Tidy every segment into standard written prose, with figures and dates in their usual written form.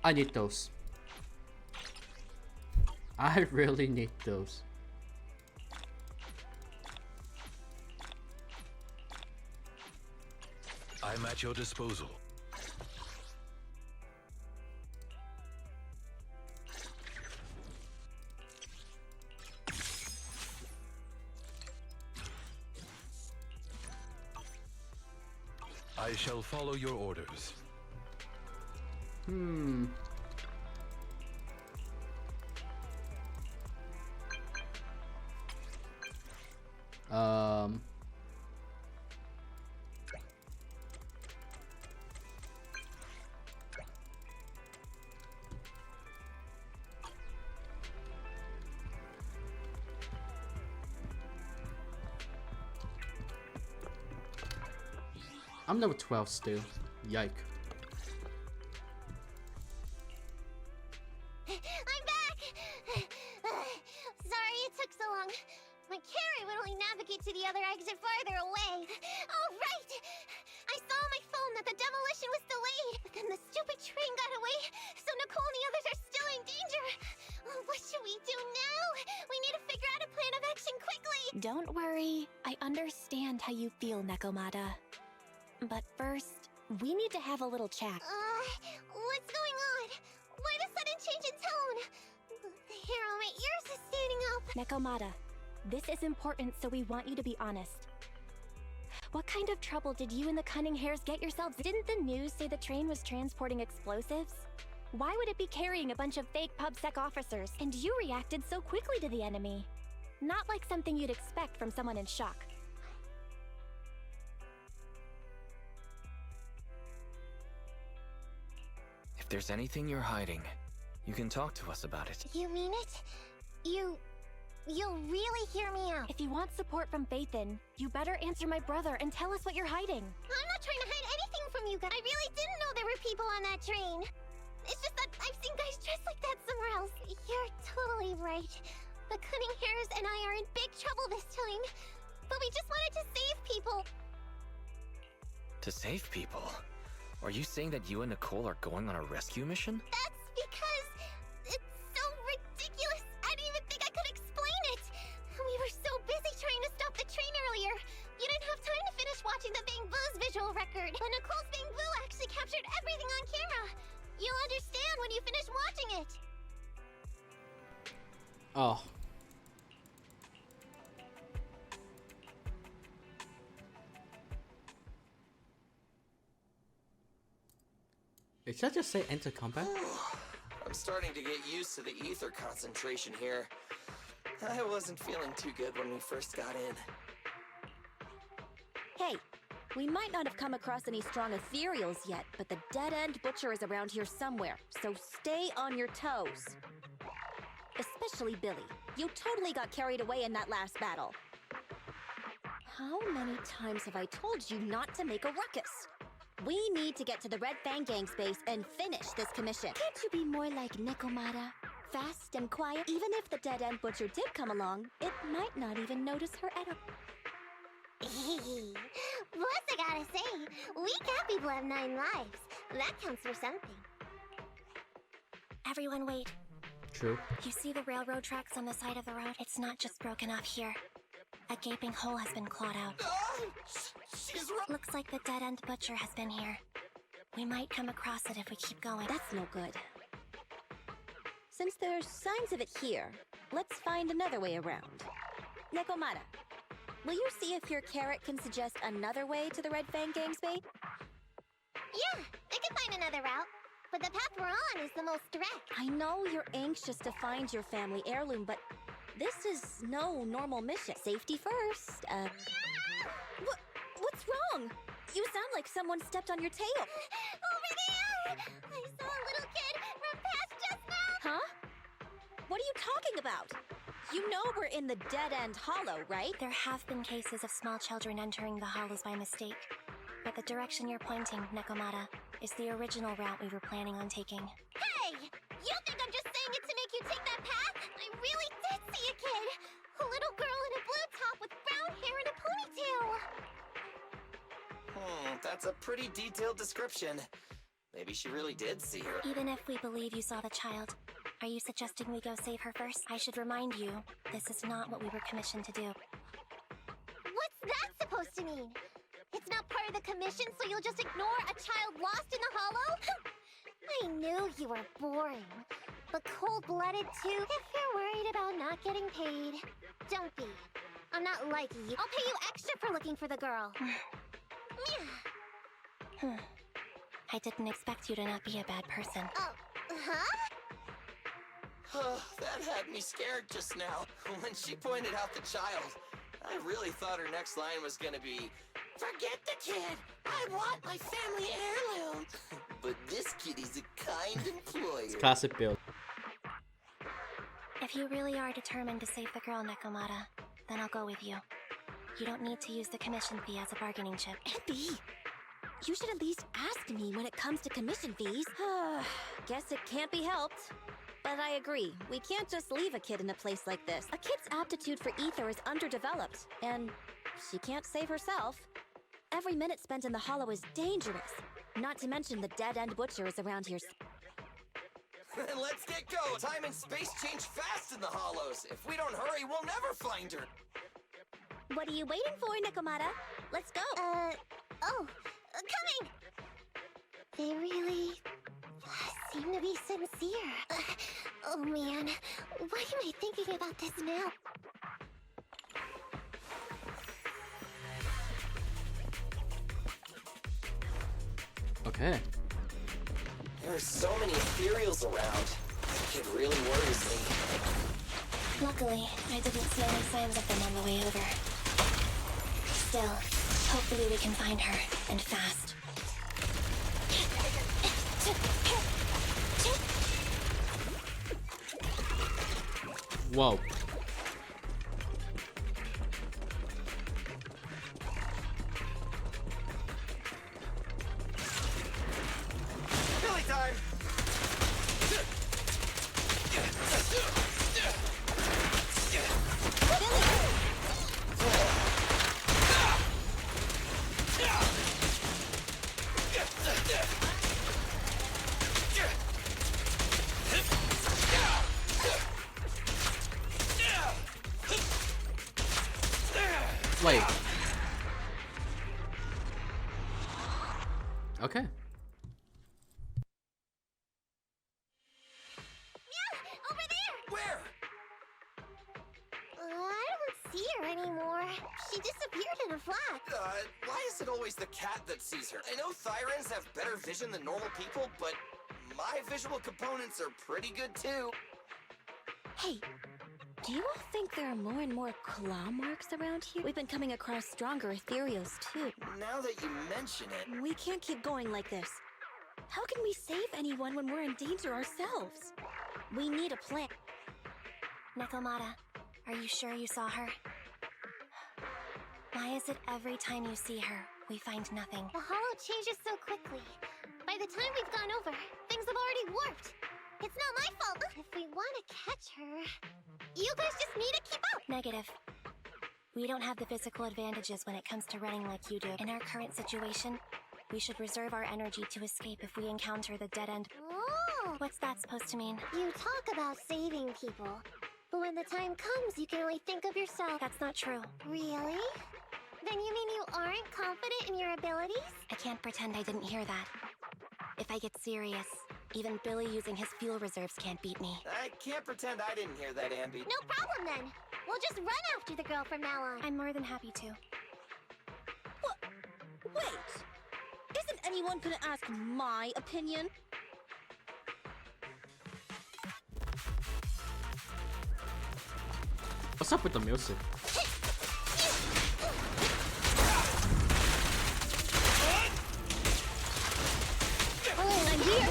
I need those. I really need those. I'm at your disposal. I shall follow your orders. Um. I'm number 12 still. Yike. I'm back! Sorry it took so long. My carrot would only navigate to the other exit farther away. Oh, right! I saw on my phone that the demolition was delayed, but then the stupid train got away, so Nicole and the others are still in danger. Oh, what should we do now? We need to figure out a plan of action quickly! Don't worry. I understand how you feel, Nekomata. But first, we need to have a little chat. What's going on? Why the sudden change in tone? The hair on my ears is standing up. Nekomata, this is important, so we want you to be honest. What kind of trouble did you and the Cunning Hares get yourselves? Didn't the news say the train was transporting explosives? Why would it be carrying a bunch of fake PubSec officers? And you reacted so quickly to the enemy. Not like something you'd expect from someone in shock. If there's anything you're hiding, you can talk to us about it. You mean it? You'll really hear me out. If you want support from Faithin, you better answer my brother and tell us what you're hiding. I'm not trying to hide anything from you guys. I really didn't know there were people on that train. It's just that I've seen guys dressed like that somewhere else. You're totally right. The Cunning Hares and I are in big trouble this time. But we just wanted to save people. To save people? Are you saying that you and Nicole are going on a rescue mission? That's because it's so ridiculous. I didn't even think I could explain it. We were so busy trying to stop the train earlier. You didn't have time to finish watching the Bang Boo's visual record. But Nicole's Bang Boo actually captured everything on camera. You'll understand when you finish watching it. Oh. Did I just say enter combat? I'm starting to get used to the ether concentration here. I wasn't feeling too good when we first got in. Hey, we might not have come across any strong ethereals yet, but the dead-end butcher is around here somewhere, so stay on your toes. Especially Billy. You totally got carried away in that last battle. How many times have I told you not to make a ruckus? We need to get to the Red Fang Gang space and finish this commission. Can't you be more like Nekomata? Fast and quiet? Even if the dead-end butcher did come along, it might not even notice her at all. Plus, I gotta say, we cat people have 9 lives. That counts for something. Everyone wait. True. You see the railroad tracks on the side of the road? It's not just broken off here. A gaping hole has been clawed out. She's right. Looks like the dead-end butcher has been here. We might come across it if we keep going. That's no good. Since there's signs of it here, let's find another way around. Nekomata, will you see if your carrot can suggest another way to the Red Fang Gang space? Yeah, I can find another route. But the path we're on is the most direct. I know you're anxious to find your family heirloom, but this is no normal mission. Safety first. What's wrong? You sound like someone stepped on your tail. Over there! I saw a little kid run past just now! Huh? What are you talking about? You know we're in the dead-end hollow, right? There have been cases of small children entering the hollows by mistake. But the direction you're pointing, Nekomata, is the original route we were planning on taking. Hey! You think I'm just saying it to make you take that path? I really did see a kid! A little girl in a blue top with brown hair and a ponytail! That's a pretty detailed description. Maybe she really did see her. Even if we believe you saw the child, are you suggesting we go save her first? I should remind you, this is not what we were commissioned to do. What's that supposed to mean? It's not part of the commission, so you'll just ignore a child lost in the hollow? I knew you were boring, but cold-blooded too. If you're worried about not getting paid, don't be. I'm not like you. I'll pay you extra for looking for the girl. I didn't expect you to not be a bad person. Oh, huh? That had me scared just now. When she pointed out the child, I really thought her next line was gonna be, "Forget the kid! I want my family heirloom!" But this kitty's a kind employer. Classic build. If you really are determined to save the girl, Nekomata, then I'll go with you. You don't need to use the commission fee as a bargaining chip. Abby, you should at least ask me when it comes to commission fees. Guess it can't be helped. But I agree, we can't just leave a kid in a place like this. A kid's aptitude for ether is underdeveloped, and she can't save herself. Every minute spent in the hollow is dangerous. Not to mention the dead-end butchers around here. Let's get going! Time and space change fast in the hollows. If we don't hurry, we'll never find her. What are you waiting for, Nekomata? Let's go! Coming! They really seem to be sincere. Oh man, why am I thinking about this now? Okay. There are so many ethereals around. It really worries me. Luckily, I didn't see any signs of them on the way over. Still, hopefully we can find her, and fast. Whoa. Billy time! Wait. Okay. Yeah, over there! Where? I don't see her anymore. She disappeared in a flash. Why is it always the cat that sees her? I know Thyrans have better vision than normal people, but my visual components are pretty good too. Hey, do you all think there are more and more claw marks around here? We've been coming across stronger ethereals too. Now that you mention it, We can't keep going like this. How can we save anyone when we're in danger ourselves? We need a plan. Nekomata, are you sure you saw her? Why is it every time you see her, we find nothing? The hollow changes so quickly. By the time we've gone over, things have already warped. It's not my fault. If we want to catch her, you guys just need to keep up. Negative. We don't have the physical advantages when it comes to running like you do. In our current situation, we should reserve our energy to escape if we encounter the dead end. Oh, What's that supposed to mean? you talk about saving people, but when the time comes, you can only think of yourself. That's not true. Really? Then you mean you aren't confident in your abilities? I can't pretend I didn't hear that. If I get serious, even Billy using his fuel reserves can't beat me. I can't pretend I didn't hear that, Ambi. No problem then. We'll just run after the girl from now on. I'm more than happy to. Wait! Isn't anyone gonna ask my opinion? What's up with the music? Oh, I'm here.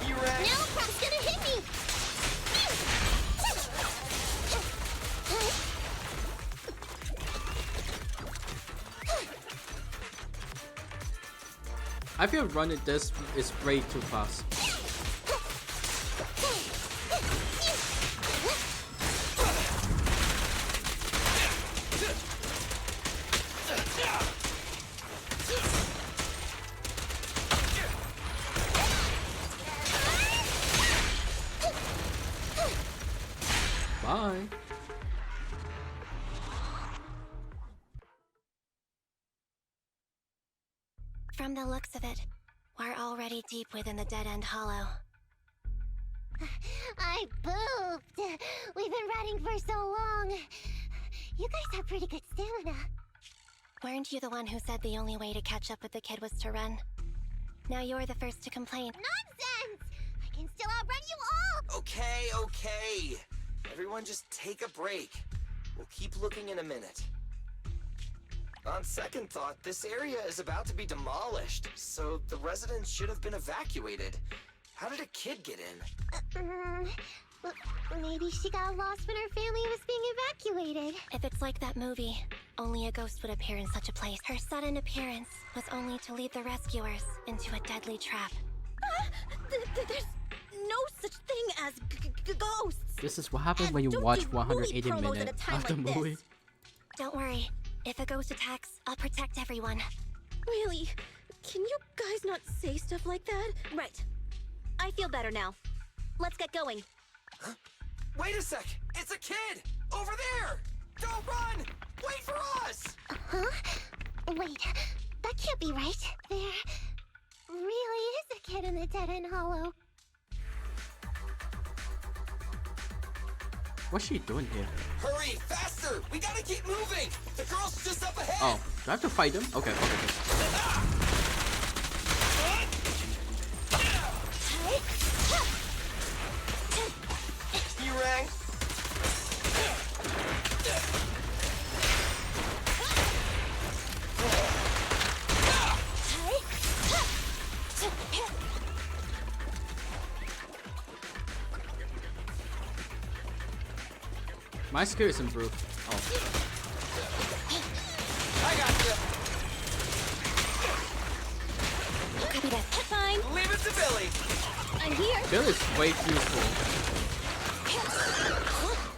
T-Rex! Now Croc's gonna hit me. I feel running this is way too fast. From the looks of it, we're already deep within the dead-end hollow. I pooped. We've been running for so long. You guys have pretty good stamina. Weren't you the one who said the only way to catch up with the kid was to run? Now you're the first to complain. Nonsense! I can still outrun you all! Okay. Everyone just take a break. We'll keep looking in a minute. On second thought, this area is about to be demolished, so the residents should have been evacuated. How did a kid get in? Maybe she got lost when her family was being evacuated. If it's like that movie, only a ghost would appear in such a place. Her sudden appearance was only to lead the rescuers into a deadly trap. There's no such thing as ghosts. This is what happens And when you don't watch do movie 180 promos at a minutes time of the like this. movie. Don't worry. If a ghost attacks, I'll protect everyone. Really? Can you guys not say stuff like that? Right. I feel better now. Let's get going. Wait a sec! It's a kid! Over there! Don't run! Wait for us! Huh? Wait, that can't be right. There really is a kid in the dead-end hollow. What's she doing here? Hurry, faster! We gotta keep moving! The girl's just up ahead! Oh, do I have to fight them? Okay. You rang? My skill is improved. Oh. I got you! Copy that. Fine. Leave it to Billy! I'm here. Bill is way too cool.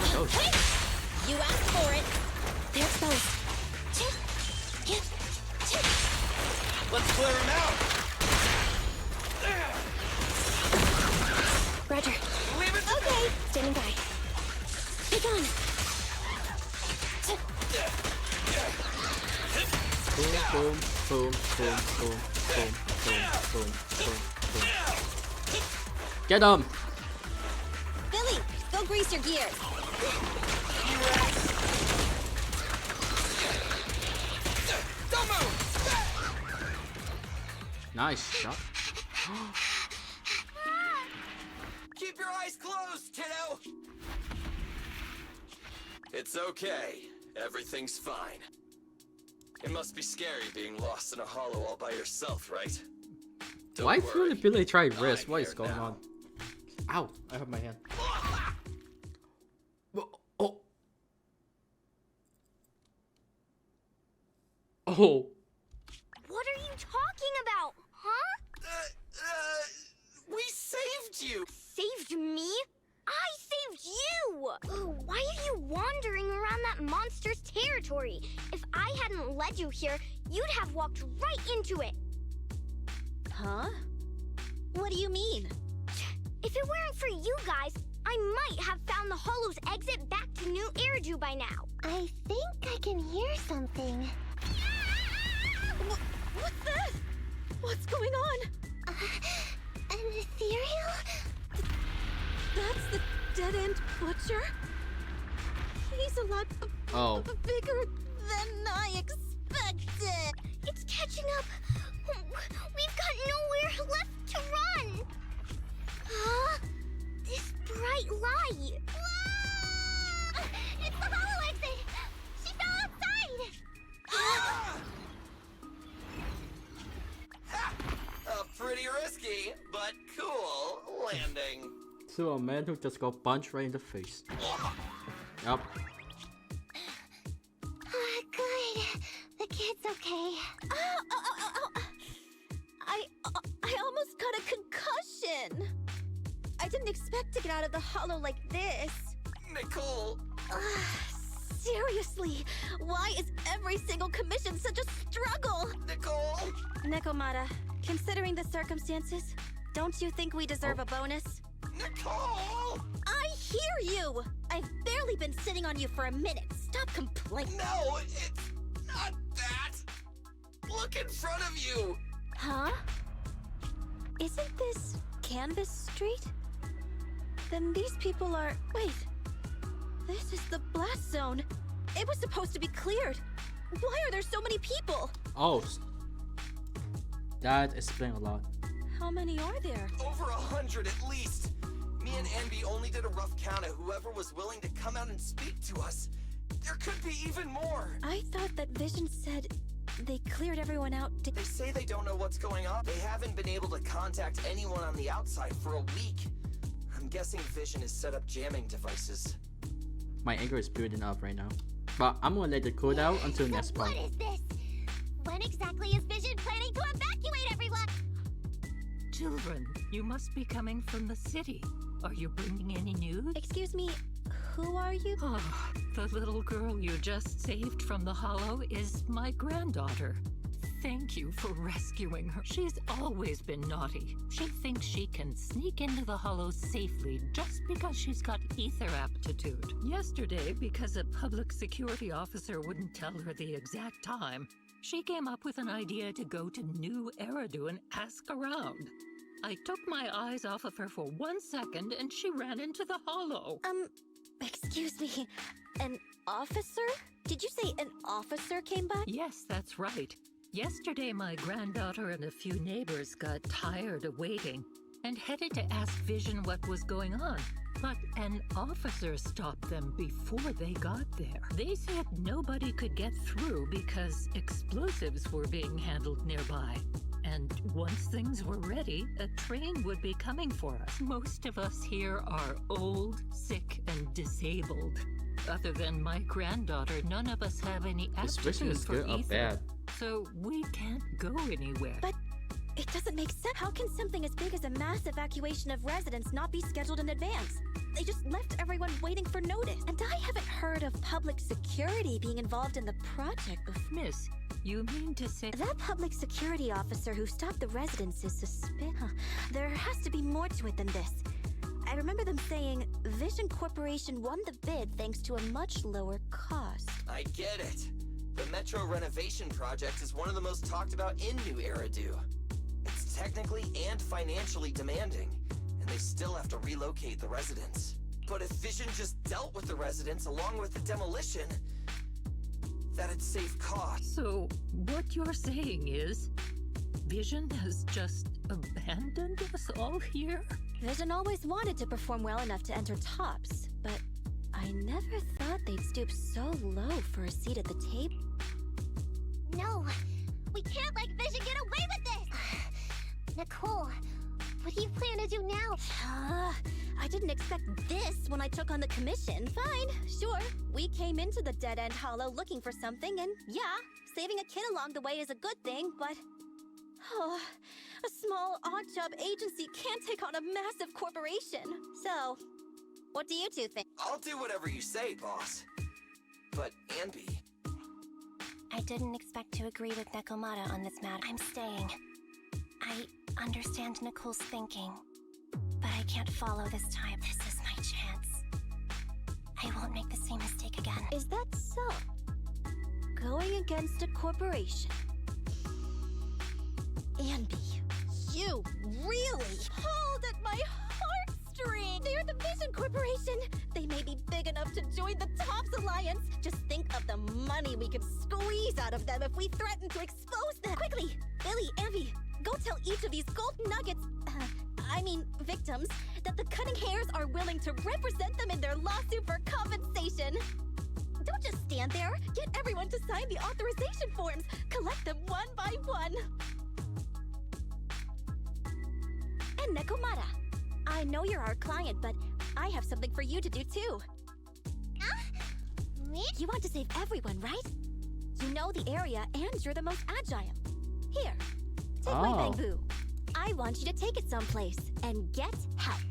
Oh, those. You asked for it. They're exposed. Let's clear him out! Roger. Leave it to Okay. Standing by. Be gone. Boom. Get him! Billy, go grease your gears. Don't move! Nice shot. Keep your eyes closed, kiddo! It's okay. Everything's fine. It must be scary being lost in a hollow all by yourself, right? Don't Why worry. through the Billy tried wrist? I'm What is here going now. on? Ow! I hurt my hand. Oh. What are you talking about, huh? We saved you! Saved me? I saved you! Why are you wandering around that monster's territory? If I hadn't led you here, you'd have walked right into it. Huh? What do you mean? If it weren't for you guys, I might have found the hollow's exit back to New Eridu by now. I think I can hear something. What's this? What's going on? An ethereal? That's the dead-end butcher? He's a lot bigger than I expected. It's catching up. We've got nowhere left to run. Huh? This bright light. Ah! It's the hollow exit. She fell outside. Pretty risky, but cool landing. To a man who just got punched right in the face. Yup. Good. The kid's okay. I almost got a concussion. I didn't expect to get out of the hollow like this. Nicole! Seriously, why is every single commission such a struggle? Nicole! Nekomata, considering the circumstances, don't you think we deserve a bonus? Nicole! I hear you! I've barely been sitting on you for a minute. Stop complaining. No, it's not that! Look in front of you! Huh? Isn't this Canvas Street? Then these people are... Wait. This is the blast zone. It was supposed to be cleared. Why are there so many people? Oh, that explains a lot. How many are there? Over 100 at least. Me and Envy only did a rough count of whoever was willing to come out and speak to us. There could be even more. I thought that Vision said they cleared everyone out to... They say they don't know what's going on. They haven't been able to contact anyone on the outside for a week. I'm guessing Vision has set up jamming devices. My anger is building up right now. But I'm gonna let it cool down until So next part. What is this? When exactly is Vision planning to evacuate everyone? Children, you must be coming from the city. Are you bringing any news? Excuse me, who are you? Oh, the little girl you just saved from the hollow is my granddaughter. Thank you for rescuing her. She's always been naughty. She thinks she can sneak into the hollow safely just because she's got ether aptitude. Yesterday, because a public security officer wouldn't tell her the exact time, she came up with an idea to go to New Eridu and ask around. I took my eyes off of her for 1 second and she ran into the hollow. Excuse me, an officer? Did you say an officer came by? Yes, that's right. Yesterday, my granddaughter and a few neighbors got tired of waiting and headed to ask Vision what was going on. But an officer stopped them before they got there. They said nobody could get through because explosives were being handled nearby. And once things were ready, a train would be coming for us. Most of us here are old, sick, and disabled. Other than my granddaughter, none of us have any This vision aptitude is for good or ether. bad? So we can't go anywhere. But it doesn't make sense. How can something as big as a mass evacuation of residents not be scheduled in advance? They just left everyone waiting for notice. And I haven't heard of public security being involved in the project before. Miss, you mean to say... That public security officer who stopped the residents is There has to be more to it than this. I remember them saying Vision Corporation won the bid thanks to a much lower cost. I get it. The Metro renovation project is one of the most talked about in New Eridu. It's technically and financially demanding, and they still have to relocate the residents. But if Vision just dealt with the residents along with the demolition, that'd save costs. So, what you're saying is, Vision has just abandoned us all here? Vision always wanted to perform well enough to enter tops, but I never thought they'd stoop so low for a seat at the table. No, we can't let Vision get away with this! Nicole, what do you plan to do now? I didn't expect this when I took on the commission. Fine, sure. We came into the dead-end hollow looking for something, and yeah, saving a kid along the way is a good thing, but... a small, odd-job agency can't take on a massive corporation. So, what do you two think? I'll do whatever you say, boss. But, Anby... I didn't expect to agree with Nekomata on this matter. I'm staying. I understand Nicole's thinking, but I can't follow this time. This is my chance. I won't make the same mistake again. Is that so? Going against a corporation? Anby, you really pulled at my heartstring! They're the Vision Corporation! They may be big enough to join the TOPS Alliance! Just think of the money we could squeeze out of them if we threaten to expose them! Quickly! Billy, Anby, go tell each of these gold nuggets, victims, that the Cunning Hairs are willing to represent them in their lawsuit for compensation! Don't just stand there! Get everyone to sign the authorization forms! Collect them one by one! And Nekomata, I know you're our client, but I have something for you to do too. Me? You want to save everyone, right? You know the area and you're the most agile. Here, take my bamboo. I want you to take it someplace and get help.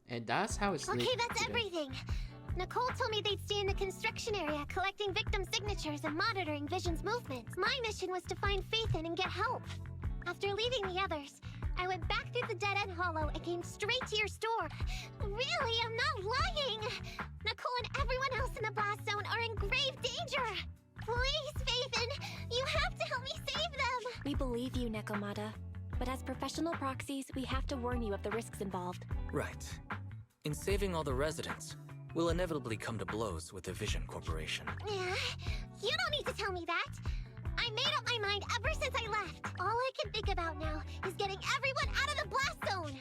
And that's how it's Okay, lit that's today. everything. Nicole told me they'd stay in the construction area, collecting victim signatures and monitoring Vision's movements. My mission was to find Faithin and get help. After leaving the others, I went back through the dead-end hollow and came straight to your store. Really, I'm not lying! Nicole and everyone else in the blast zone are in grave danger! Please, Faithin, you We believe you, Nekomata. But as professional proxies, we have to warn you of the risks involved. Right. In saving all the residents, we'll inevitably come to blows with the Vision Corporation. Yeah, you don't need to tell me that. I made up my mind ever since I left. All I can think about now is getting everyone out of the blast zone.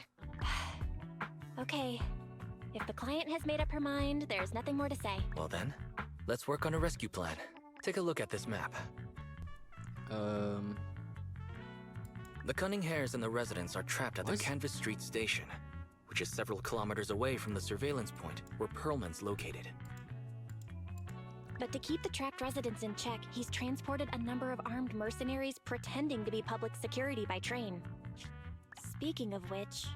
Okay. If the client has made up her mind, there's nothing more to say. Well then, let's work on a rescue plan. Take a look at this map. The cunning hares and the residents are trapped at the Canvas Street station, which is several kilometers away from the surveillance point where Pearlman's located. But to keep the trapped residents in check, he's transported a number of armed mercenaries pretending to be public security by train. Speaking of which,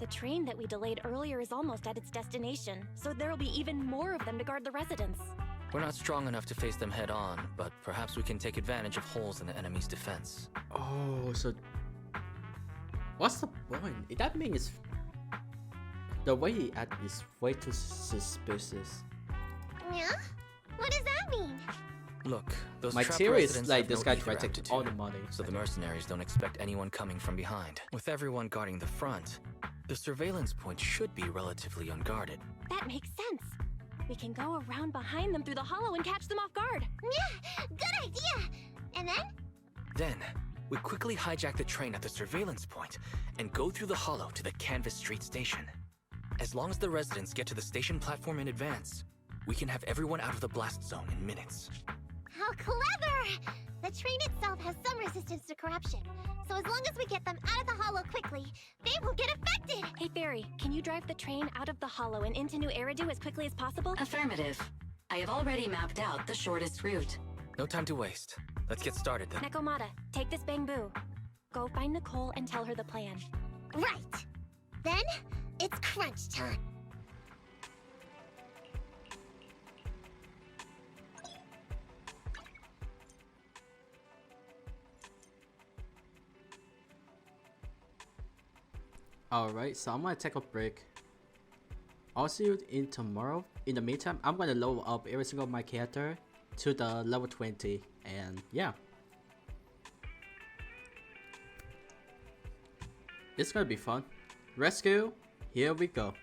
the train that we delayed earlier is almost at its destination, so there'll be even more of them to guard the residents. We're not strong enough to face them head on, but perhaps we can take advantage of holes in the enemy's defense. Oh, so what's the point? That means the way he acts is way too suspicious. Yeah? What does that mean? Look, those My trapped theory is residents like have this no guy ether tried to take aptitude, all the money. so the mercenaries don't expect anyone coming from behind. With everyone guarding the front, the surveillance point should be relatively unguarded. That makes sense. We can go around behind them through the hollow and catch them off guard. Yeah, good idea. And then? Then, we quickly hijack the train at the surveillance point and go through the hollow to the Canvas Street station. As long as the residents get to the station platform in advance, we can have everyone out of the blast zone in minutes. How clever! The train itself has some resistance to corruption, so as long as we get them out of the hollow quickly, they won't get affected! Hey Fairy, can you drive the train out of the hollow and into New Eridu as quickly as possible? Affirmative. I have already mapped out the shortest route. No time to waste. Let's get started then. Nekomata, take this bamboo. Go find Nicole and tell her the plan. Right! Then, it's crunch time. Alright, so I'm gonna take a break. I'll see you in tomorrow. In the meantime, I'm gonna level up every single of my character to the level 20, and yeah. It's gonna be fun. Rescue, here we go.